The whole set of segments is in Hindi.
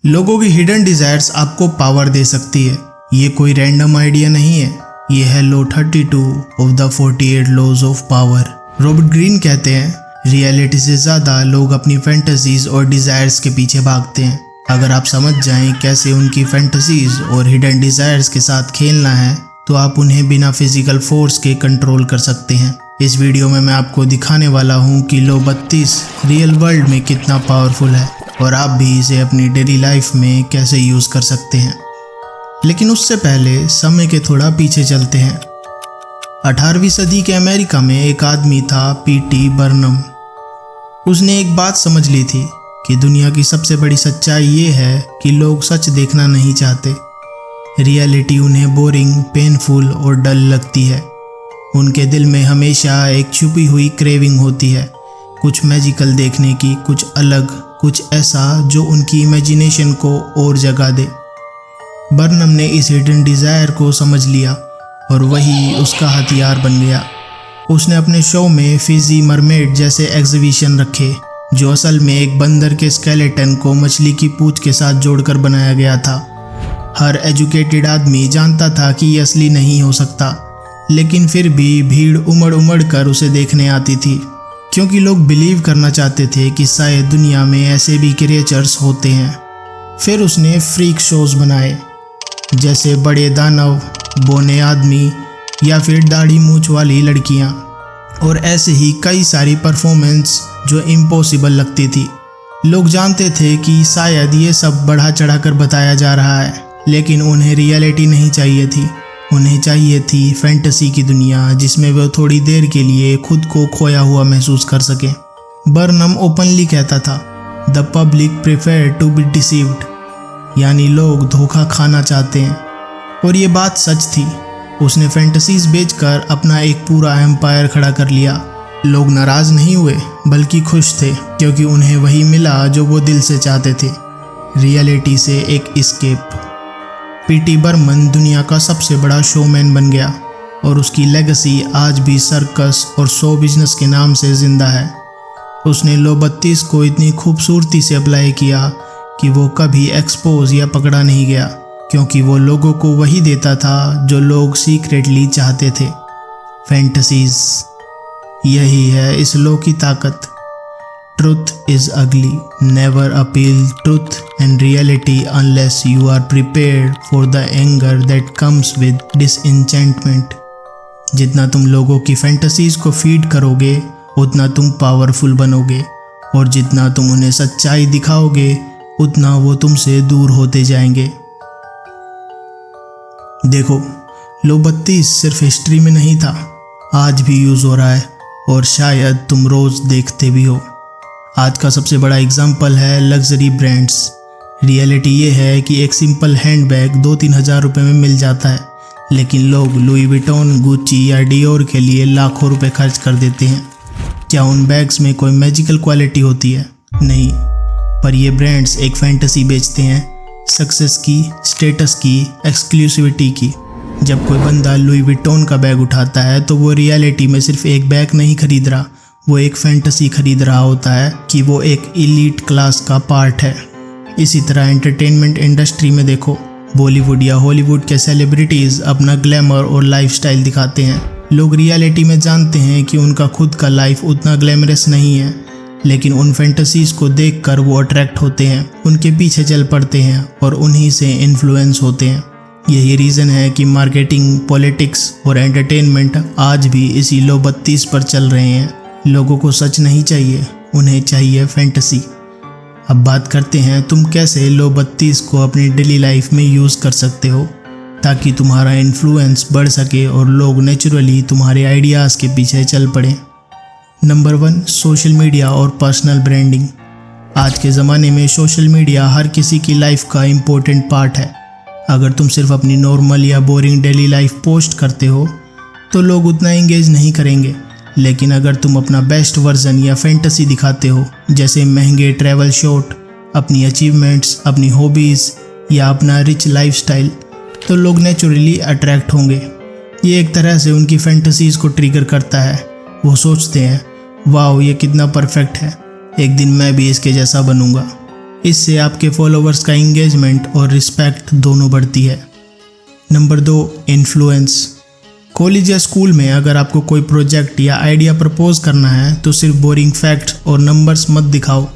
लोगों की हिडन डिजायर्स आपको पावर दे सकती है। ये कोई रैंडम आइडिया नहीं है, ये है law 32 of the 48 laws of power. Robert Greene कहते हैं रियलिटी से ज़्यादा लोग अपनी फैंटेसीज और डिज़ायर्स के पीछे भागते हैं। अगर आप समझ जाएं कैसे उनकी फैंटेसीज और हिडन डिज़ायर्स के साथ खेलना है तो आप उन्हें बिना फिजिकल फोर्स के कंट्रोल कर सकते हैं। इस वीडियो में मैं आपको दिखाने वाला हूं कि लॉ 32 रियल वर्ल्ड में कितना पावरफुल है और आप भी इसे अपनी डेली लाइफ में कैसे यूज़ कर सकते हैं। लेकिन उससे पहले समय के थोड़ा पीछे चलते हैं। 18वीं सदी के अमेरिका में एक आदमी था पीटी बर्नम। उसने एक बात समझ ली थी कि दुनिया की सबसे बड़ी सच्चाई ये है कि लोग सच देखना नहीं चाहते। रियलिटी उन्हें बोरिंग, पेनफुल और डल लगती है। उनके दिल में हमेशा एक छुपी हुई क्रेविंग होती है, कुछ मैजिकल देखने की, कुछ अलग, कुछ ऐसा जो उनकी इमेजिनेशन को और जगा दे। बर्नम ने इस हिडन डिज़ायर को समझ लिया और वही उसका हथियार बन गया। उसने अपने शो में फिजी मरमेड जैसे एग्जीबिशन रखे जो असल में एक बंदर के स्केलेटन को मछली की पूंछ के साथ जोड़कर बनाया गया था। हर एजुकेटेड आदमी जानता था कि ये असली नहीं हो सकता, लेकिन फिर भी भीड़ उमड़ कर उसे देखने आती थी क्योंकि लोग बिलीव करना चाहते थे कि शायद दुनिया में ऐसे भी क्रिएचर्स होते हैं। फिर उसने फ्रीक शोज बनाए जैसे बड़े दानव, बोने आदमी या फिर दाढ़ी मूंछ वाली लड़कियां, और ऐसे ही कई सारी परफॉर्मेंस जो इम्पॉसिबल लगती थी। लोग जानते थे कि शायद ये सब बढ़ा चढ़ा कर बताया जा रहा है, लेकिन उन्हें रियलिटी नहीं चाहिए थी। उन्हें चाहिए थी फैंटेसी की दुनिया जिसमें वे थोड़ी देर के लिए खुद को खोया हुआ महसूस कर सकें। बर्नम ओपनली कहता था the public prefer to be deceived, यानी लोग धोखा खाना चाहते हैं, और ये बात सच थी। उसने फैंटेसीज बेचकर अपना एक पूरा एम्पायर खड़ा कर लिया। लोग नाराज नहीं हुए बल्कि खुश थे क्योंकि उन्हें वही मिला जो वो दिल से चाहते थे, रियलिटी से एक एस्केप। पीटी बर्नम दुनिया का सबसे बड़ा शोमैन बन गया और उसकी लेगेसी आज भी सर्कस और शो बिजनेस के नाम से जिंदा है। उसने लॉ 32 को इतनी खूबसूरती से अप्लाई किया कि वो कभी एक्सपोज या पकड़ा नहीं गया, क्योंकि वो लोगों को वही देता था जो लोग सीक्रेटली चाहते थे, फैंटेसीज। यही है इस लॉ की ताकत। Truth is ugly, never appeal truth and reality unless you are prepared for the anger that comes with disenchantment. जितना तुम लोगों की फैंटेसीज को फीड करोगे उतना तुम पावरफुल बनोगे, और जितना तुम उन्हें सच्चाई दिखाओगे उतना वो तुमसे दूर होते जाएंगे। देखो, लॉ 32 सिर्फ हिस्ट्री में नहीं था, आज भी यूज़ हो रहा है और शायद तुम रोज़ देखते भी हो। आज का सबसे बड़ा एग्जाम्पल है लग्जरी ब्रांड्स। रियलिटी ये है कि एक सिंपल हैंडबैग 2-3 हज़ार रुपये में मिल जाता है, लेकिन लोग लुई विटॉन, गुच्ची या डियोर के लिए लाखों रुपए खर्च कर देते हैं। क्या उन बैग्स में कोई मैजिकल क्वालिटी होती है? नहीं, पर ये ब्रांड्स एक फैंटेसी बेचते हैं, सक्सेस की, स्टेटस की, एक्सक्लूसिविटी की। जब कोई बंदा लुई विटॉन का बैग उठाता है तो वो रियलिटी में सिर्फ एक बैग नहीं खरीद रहा, वो एक फैंटेसी खरीद रहा होता है कि वो एक एलीट क्लास का पार्ट है। इसी तरह एंटरटेनमेंट इंडस्ट्री में देखो, बॉलीवुड या हॉलीवुड के सेलिब्रिटीज़ अपना ग्लैमर और लाइफस्टाइल दिखाते हैं। लोग रियलिटी में जानते हैं कि उनका खुद का लाइफ उतना ग्लैमरस नहीं है, लेकिन उन फैंटेसीज को देखकर वो अट्रैक्ट होते हैं, उनके पीछे चल पड़ते हैं और उन्हीं से इन्फ्लुएंस होते हैं। यही रीज़न है कि मार्केटिंग, पॉलिटिक्स और एंटरटेनमेंट आज भी इसी लॉ 32 पर चल रहे हैं। लोगों को सच नहीं चाहिए, उन्हें चाहिए फैंटेसी। अब बात करते हैं तुम कैसे लॉ 32 को अपनी डेली लाइफ में यूज़ कर सकते हो ताकि तुम्हारा इन्फ्लुएंस बढ़ सके और लोग नेचुरली तुम्हारे आइडियाज़ के पीछे चल पड़ें। नंबर 1, सोशल मीडिया और पर्सनल ब्रांडिंग। आज के ज़माने में सोशल मीडिया हर किसी की लाइफ का इम्पोर्टेंट पार्ट है। अगर तुम सिर्फ अपनी नॉर्मल या बोरिंग डेली लाइफ पोस्ट करते हो तो लोग उतना एंगेज नहीं करेंगे, लेकिन अगर तुम अपना बेस्ट वर्जन या फैंटेसी दिखाते हो, जैसे महंगे ट्रैवल शॉट, अपनी अचीवमेंट्स, अपनी हॉबीज़ या अपना रिच लाइफस्टाइल, तो लोग नेचुरली अट्रैक्ट होंगे। ये एक तरह से उनकी फैंटेसीज़ को ट्रिगर करता है। वो सोचते हैं वाओ ये कितना परफेक्ट है, एक दिन मैं भी इसके जैसा बनूंगा। इससे आपके फॉलोवर्स का इंगेजमेंट और रिस्पेक्ट दोनों बढ़ती है। Number 2, influence. कॉलेज या स्कूल में अगर आपको कोई प्रोजेक्ट या आइडिया प्रपोज करना है तो सिर्फ बोरिंग फैक्ट और नंबर्स मत दिखाओ।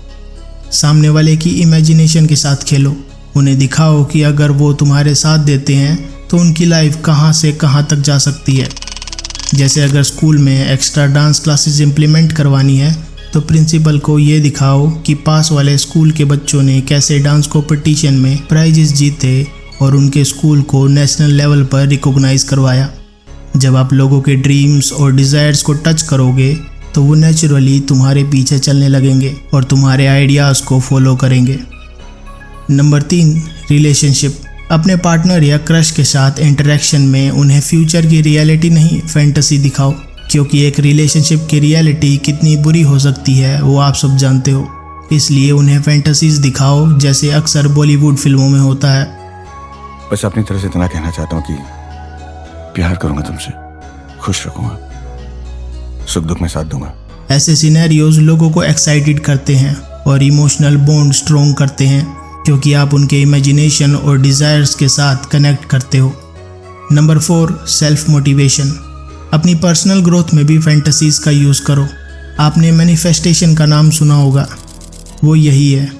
सामने वाले की इमेजिनेशन के साथ खेलो। उन्हें दिखाओ कि अगर वो तुम्हारे साथ देते हैं तो उनकी लाइफ कहाँ से कहाँ तक जा सकती है। जैसे अगर स्कूल में एक्स्ट्रा डांस क्लासेस इम्प्लीमेंट करवानी है तो प्रिंसिपल को ये दिखाओ कि पास वाले स्कूल के बच्चों ने कैसे डांस कॉम्पिटिशन में प्राइजेस जीते और उनके स्कूल को नेशनल लेवल पर रिकॉग्नाइज करवाया। जब आप लोगों के ड्रीम्स और डिज़ायर्स को टच करोगे तो वो नेचुरली तुम्हारे पीछे चलने लगेंगे और तुम्हारे आइडियाज़ को फॉलो करेंगे। Number 3, relationship. अपने पार्टनर या क्रश के साथ इंटरेक्शन में उन्हें फ्यूचर की रियलिटी नहीं, फैंटेसी दिखाओ, क्योंकि एक रिलेशनशिप की रियलिटी कितनी बुरी हो सकती है वो आप सब जानते हो। इसलिए उन्हें फैंटेसीज दिखाओ जैसे अक्सर बॉलीवुड फिल्मों में होता है। बस अपनी तरफ से इतना कहना चाहता हूँ कि प्यार करूंगा तुमसे, खुश रखूंगा, सुख दुख में साथ दूंगा। ऐसे सिनेरियोज लोगों को एक्साइटेड करते हैं और इमोशनल बॉन्ड स्ट्रॉन्ग करते हैं क्योंकि आप उनके इमेजिनेशन और डिज़ायर्स के साथ कनेक्ट करते हो। Number 4, self motivation. अपनी पर्सनल ग्रोथ में भी फैंटेसीज का यूज़ करो। आपने मैनिफेस्टेशन का नाम सुना होगा, वो यही है।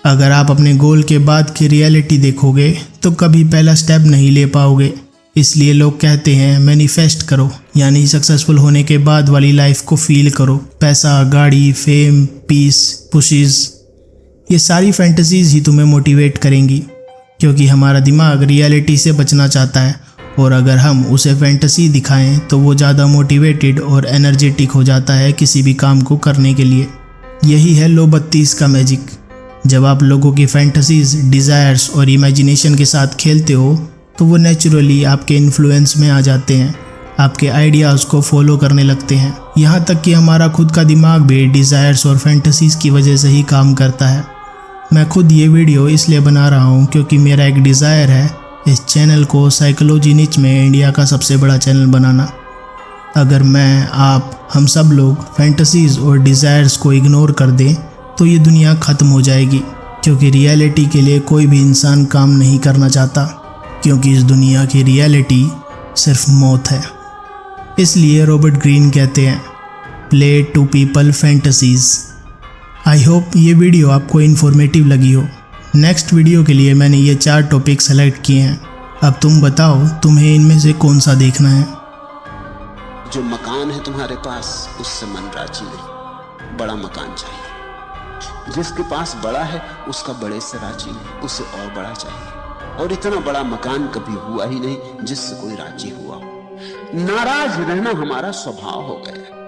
अगर आप अपने गोल के बाद की रियलिटी देखोगे तो कभी पहला स्टेप नहीं ले पाओगे। इसलिए लोग कहते हैं मैनिफेस्ट करो, यानी सक्सेसफुल होने के बाद वाली लाइफ को फील करो। पैसा, गाड़ी, फेम, पीस, पुशेस, ये सारी फैंटेसीज ही तुम्हें मोटिवेट करेंगी क्योंकि हमारा दिमाग रियलिटी से बचना चाहता है और अगर हम उसे फैंटेसी दिखाएं तो वो ज़्यादा मोटिवेटेड और एनर्जेटिक हो जाता है किसी भी काम को करने के लिए। यही है लो 32 का मैजिक। जब आप लोगों की फैंटेसीज, डिज़ायर्स और इमेजिनेशन के साथ खेलते हो तो वो नेचुरली आपके इन्फ्लुएंस में आ जाते हैं, आपके आइडियाज़ को फॉलो करने लगते हैं। यहाँ तक कि हमारा खुद का दिमाग भी डिज़ायर्स और फैंटेसीज की वजह से ही काम करता है। मैं खुद ये वीडियो इसलिए बना रहा हूँ क्योंकि मेरा एक डिज़ायर है इस चैनल को साइकोलॉजी निच में इंडिया का सबसे बड़ा चैनल बनाना। अगर मैं, आप, हम सब लोग फैंटेसीज और डिज़ायर्स को इग्नोर कर दें तो ये दुनिया ख़त्म हो जाएगी क्योंकि रियलिटी के लिए कोई भी इंसान काम नहीं करना चाहता क्योंकि इस दुनिया की रियलिटी सिर्फ मौत है। इसलिए रॉबर्ट ग्रीन कहते हैं, play to people fantasies. I hope ये वीडियो आपको इन्फॉर्मेटिव लगी हो। नेक्स्ट वीडियो के लिए मैंने ये 4 टॉपिक सेलेक्ट किए हैं। अब तुम बताओ तुम्हें इनमें से कौन सा देखना है। जो मकान है तुम्हारे पास उससे मन राजी नहीं, बड़ा मकान चाहिए। जिसके पास बड़ा है उसका बड़े से राजी नहीं, उसे और बड़ा चाहिए। और इतना बड़ा मकान कभी हुआ ही नहीं जिससे कोई राजी हुआ हो। नाराज रहना हमारा स्वभाव हो गया।